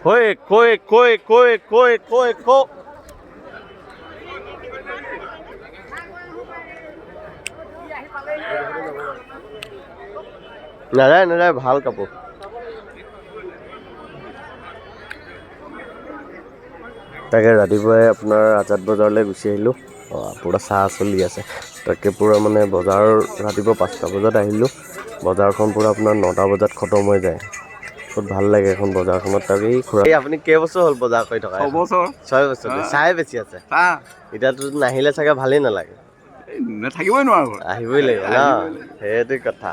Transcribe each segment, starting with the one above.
Koi, koi, koi, koi, koi, koi, koi. নাযায় ভাল কাপোৰ তাকে ৰাতিপুৱাই আপোনাৰ আজাদ বজাৰলৈ গুচি আহিলোঁ পুৰা চাহ চলি আছে তাকে পুৰা মানে বজাৰ ৰাতিপুৱা 5টা বজাত আহিলোঁ বজাৰখন পুৰা আপোনাৰ 9টা বজাত খতম হৈ যায় বহুত ভাল লাগে এখন বজাৰখনত তাকেই খুৰা আপুনি কেইবছৰ হ'ল বজাৰ কৰি থকা 6 বছৰ 6 বছৰ চাই বেছি আছে এতিয়াতো নাহিলে চাগে ভালেই নালাগে থাকিবই নোৱাৰো আহিবই লাগিব ন সেইটো কথা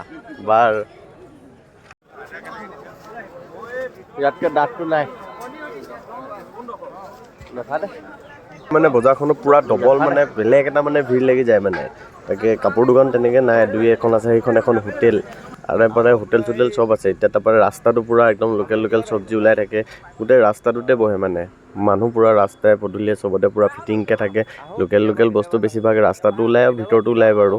বাৰু ইয়াতকে দাঁতটো নাই নাফাটে মানে বজাৰখনত পুৰা ডবল মানে বেলেগ এটা মানে ভিৰ লাগি যায় মানে তাকে কাপোৰ দোকান তেনেকৈ নাই দুই এখন আছে সেইখন এখন হোটেল আৰু এফালে হোটেল চোটেল চব আছে এতিয়া তাৰপৰা ৰাস্তাটো পুৰা একদম লোকেল চব্জি ওলাই থাকে গোটেই ৰাস্তাটোতে বহে মানে মানুহ পুৰা ৰাস্তাই পদূলিয়ে চবতে পুৰা ফিটিংকৈ থাকে লোকেল বস্তু বেছিভাগ ৰাস্তাটো ওলাই আৰু ভিতৰতো ওলাই বাৰু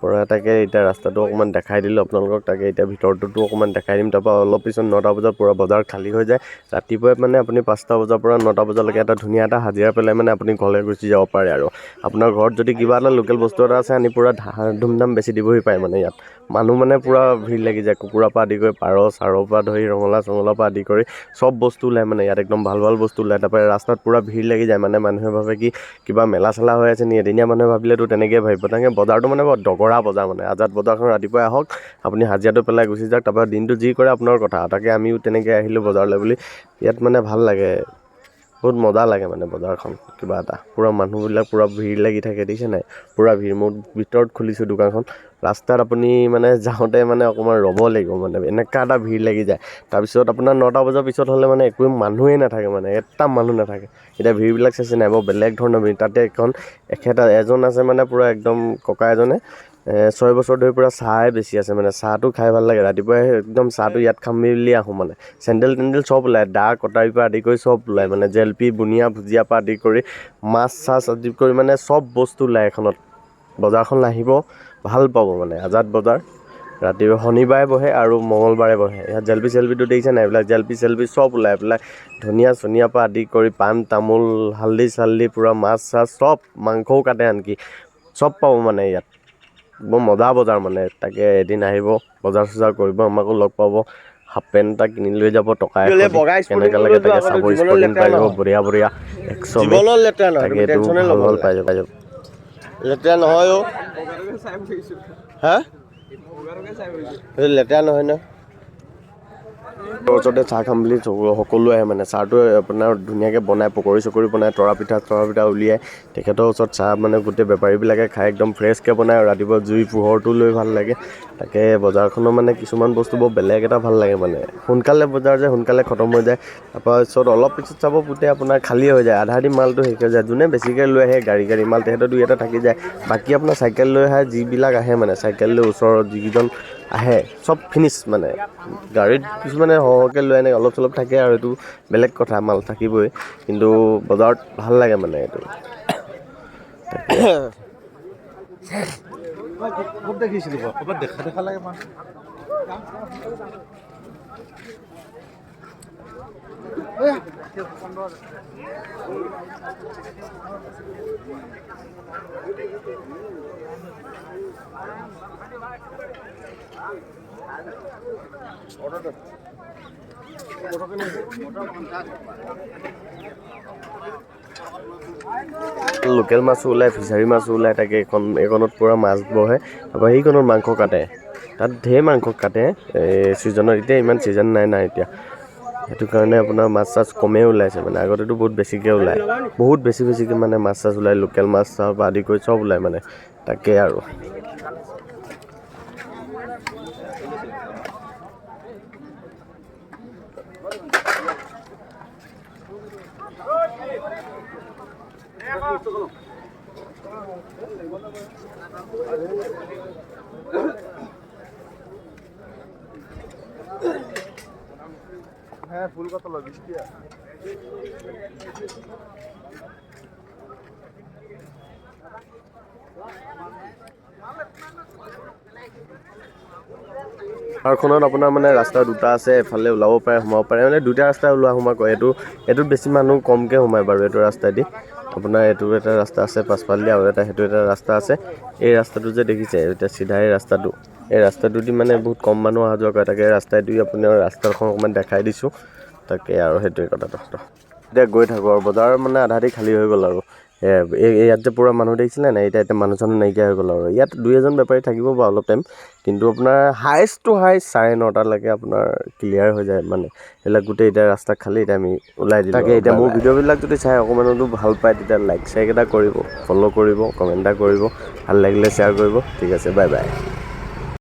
পৰা তাকে এতিয়া ৰাস্তাটো অকণমান দেখাই দিলোঁ আপোনালোকক তাকে এতিয়া ভিতৰটোতো অকণমান দেখাই দিম তাৰপৰা অলপ পিছত 9টা বজাৰ পৰা বজাৰ খালী হৈ যায় ৰাতিপুৱাই মানে আপুনি 5টা বজাৰ পৰা 9টা বজালৈকে এটা ধুনীয়া এটা হাজিৰা পেলাই মানে আপুনি ঘৰলৈ গুচি যাব পাৰে আৰু আপোনাৰ ঘৰত যদি কিবা এটা লোকেল বস্তু এটা আছে আনি পুৰা ধুমধাম বেছি দিবহি পাৰে মানে ইয়াত মানুহ মানে পুৰা ভিৰ লাগি যায় কুকুৰাৰ পৰা আদি কৰি পাৰ চাৰৰ পৰা ধৰি ৰঙালাওৰ পৰা আদি কৰি চব বস্তু ওলায় মানে ইয়াত একদম ভাল বস্তু ওলায় তাৰপৰা ৰাস্তাত পুৰা ভিৰ লাগি যায় মানে মানুহে ভাবে কি কিবা মেলা চেলা হৈ আছে নি এদিনীয়া মানুহে ভাবিলেতো তেনেকৈ ভাবিব তাকে বজাৰটো মানে বৰ দগৰা বজাৰ মানে আজাদ বজাৰখন ৰাতিপুৱাই আহক আপুনি হাজিৰাটো পেলাই গুচি যাওক তাৰপৰা দিনটো যি কৰে আপোনাৰ কথা তাকে আমিও তেনেকৈ আহিলোঁ বজাৰলৈ বুলি ইয়াত মানে ভাল লাগে বহুত মজা লাগে মানে বজাৰখন কিবা এটা পুৰা মানুহবিলাক পুৰা ভিৰ লাগি থাকে দেখিছে নাই পুৰা ভিৰ মোৰ ভিতৰত খুলিছোঁ দোকানখন ৰাস্তাত আপুনি মানে যাওঁতে মানে অকণমান ৰ'ব লাগিব মানে এনেকুৱা এটা ভিৰ লাগি যায় তাৰপিছত আপোনাৰ 9টা বজাৰ পিছত হ'লে মানে একো মানুহেই নাথাকে মানে এটা মানুহ নাথাকে এতিয়া ভিৰবিলাক চাইছে নাই বৰ বেলেগ ধৰণৰ ভিৰ তাতে এজন আছে মানে পুৰা একদম ককা এজনে 6 বছৰ ধৰি পুৰা চাহে বেছি আছে মানে চাহটো খাই ভাল লাগে ৰাতিপুৱাই একদম চাহটো ইয়াত খাম বুলি আহোঁ মানে চেণ্ডেল চব ওলায় দা কটাৰীৰ পৰা আদি কৰি চব ওলায় মানে জেলপি বুনিয়া ভুজিয়া পৰা আদি কৰি মাছ আদি কৰি মানে চব বস্তু ওলায় এখনত বজাৰখন আহিব ভাল পাব মানে আজাদ বজাৰ ৰাতিপুৱা শনিবাৰে বহে আৰু মঙলবাৰে বহে ইয়াত জেলপিটো দেখিছে নাই এইবিলাক জেলপি চব ওলাই পেলাই ধনিয়া চনিয়াৰ পৰা আদি কৰি পাণ তামোল হালধি পুৰা মাছ চব মাংসও কাটে আনকি চব পাব মানে ইয়াত বৰ মজা বজাৰ মানে তাকে এদিন আহিব বজাৰ চজাৰ কৰিব আমাকো লগ পাব হাফ পেণ্ট এটা কিনি লৈ যাব টকা কেনেকৈ লাগে তাকে চাব স্পৰ্টিং পাই যাব বঢ়িয়া 100 তাকে এইটো ভাল পাই যাব লেতেৰা নহয় অ' হা লেতেৰা নহয় ন ওচৰতে চাহ খাম বুলি সকলো আহে মানে চাহটো আপোনাৰ ধুনীয়াকৈ বনায় পকৰি চকৰি বনায় তৰা পিঠা উলিয়াই তেখেতৰ ওচৰত চাহ মানে গোটেই বেপাৰীবিলাকে খাই একদম ফ্ৰেছকৈ বনায় আৰু ৰাতিপুৱা জুই পোহৰটো লৈ ভাল লাগে তাকে বজাৰখনৰ মানে কিছুমান বস্তু বৰ বেলেগ এটা ভাল লাগে মানে সোনকালে বজাৰ যে সোনকালে খতম হৈ যায় তাৰপাছত অলপ পিছত চাব গোটেই আপোনাৰ খালী হৈ যায় আধা আধি মালটো শেষ হৈ যায় যোনে বেছিকৈ লৈ আহে গাড়ী মাল তেহেঁতৰ দুই এটা থাকি যায় বাকী আপোনাৰ চাইকেল লৈ আহে যিবিলাক আহে মানে চাইকেল লৈ ওচৰত যিকেইজন আহে চব ফিনিছ মানে গাড়ীত কিছুমানে সৰহকৈ লৈ আনে অলপ চলপ থাকে আৰু এইটো বেলেগ কথা মাল থাকিবই কিন্তু বজাৰত ভাল লাগে মানে এইটো খুব দেখিছিলোঁ ক'ৰবাত দেখা লাগে মানুহ লোকেল মাছো ওলায় ফিচাৰী মাছো ওলায় তাকে এইখনত পূৰা মাছ বহে তাৰপৰা সেইখনত মাংস কাটে তাত ঢেৰ মাংস কাটে ছিজনত এতিয়া ইমান ছিজন নাই এতিয়া সেইটো কাৰণে আপোনাৰ মাছ চাছ কমেই ওলাইছে মানে আগতেতো বহুত বেছিকৈ ওলায় বহুত বেছিকৈ মানে মাছ চাছ ওলায় লোকেল মাছ চাছৰ পৰা আদি কৰি চব ওলায় মানে তাকে আৰু হ্যাঁ ফুল কত লো 20 টাকা পাহাৰখনত আপোনাৰ মানে ৰাস্তা দুটা আছে, এফালে ওলাব পাৰে সোমাব পাৰে, মানে দুটা ৰাস্তা ওলোৱা সোমাই কৰে। এইটোত বেছি মানুহ কমকৈ সোমায় বাৰু এইটো ৰাস্তাইদি। আপোনাৰ এইটো এটা ৰাস্তা আছে পাছফালেদি, আৰু সেইটো এটা ৰাস্তা আছে। এই ৰাস্তাটো যে দেখিছে এতিয়া চিধা এই ৰাস্তাটোদি মানে বহুত কম মানুহ অহা যোৱা কৰে। তাকে ৰাস্তাইদি আপোনাৰ ৰাস্তাখন অকণমান দেখাই দিছোঁ। তাকে আৰু সেইটোৱে কথাটো। এতিয়া গৈ থাকোঁ আৰু বজাৰ মানে আধাদি খালী হৈ গ'ল আৰু ইয়াত যে পূৰা মানুহ দেখিছিলে নাই, এতিয়া মানুহ চানুহ নাইকিয়া হৈ গ'ল আৰু ইয়াত 2-এজন বেপাৰী থাকিব বাৰু অলপ টাইম, কিন্তু আপোনাৰ হাইষ্ট টু হাইষ্ট 9:30লৈকে আপোনাৰ ক্লিয়াৰ হৈ যায় মানে এইবিলাক গোটেই। এতিয়া ৰাস্তা খালী, এতিয়া আমি ওলাই দিলোঁ। তাকে এতিয়া মোৰ ভিডিঅ'বিলাক যদি চাই অকণমানতো ভাল পায় তেতিয়া লাইক চাইক এটা কৰিব, ফ'ল' কৰিব, কমেণ্ট এটা কৰিব, ভাল লাগিলে শ্বেয়াৰ কৰিব। ঠিক আছে, বাই বাই।